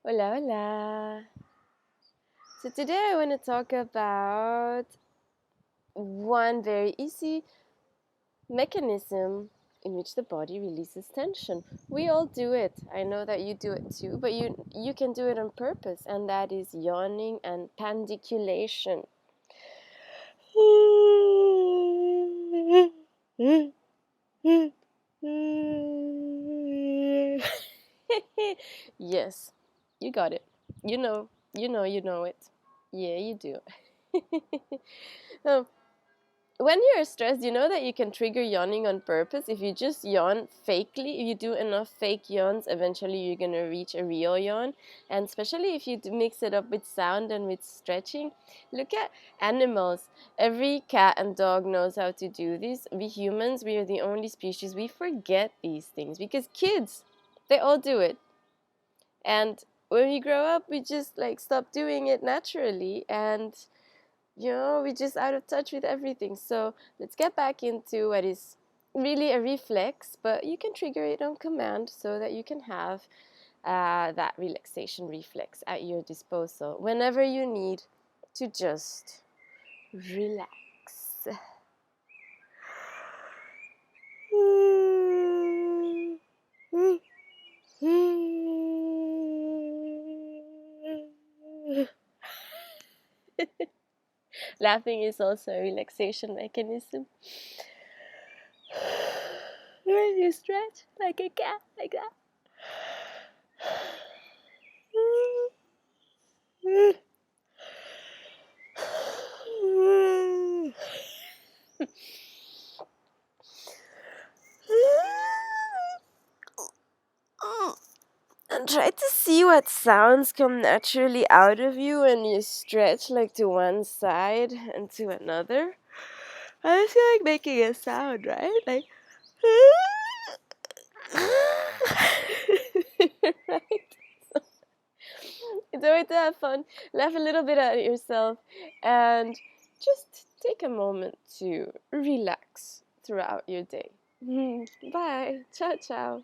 Hola, hola. So today I want to talk about one very easy mechanism in which the body releases tension. We all do it. I know that you do it too, but you can do it on purpose, and that is yawning and pandiculation. Yes, you got it. You know it. Yeah, you do. um, when you're stressed, you know that you can trigger yawning on purpose. If you just yawn fakely, if you do enough fake yawns, eventually you're gonna reach a real yawn. And especially if you mix it up with sound and with stretching. Look at animals. Every cat and dog knows how to do this. We humans, we are the only species we forget these things because kids, they all do it. And when we grow up, we just like stop doing it naturally, and we're just out of touch with everything. So let's get back into what is really a reflex, but you can trigger it on command so that you can have that relaxation reflex at your disposal whenever you need to just relax. Laughing is also a relaxation mechanism. When you stretch like a cat, like that. And try to see what sounds come naturally out of you when you stretch like to one side and to another. I just feel like making a sound, right? Like right? It's always to have fun, laugh a little bit at yourself, and just take a moment to relax throughout your day. Bye. Ciao, ciao.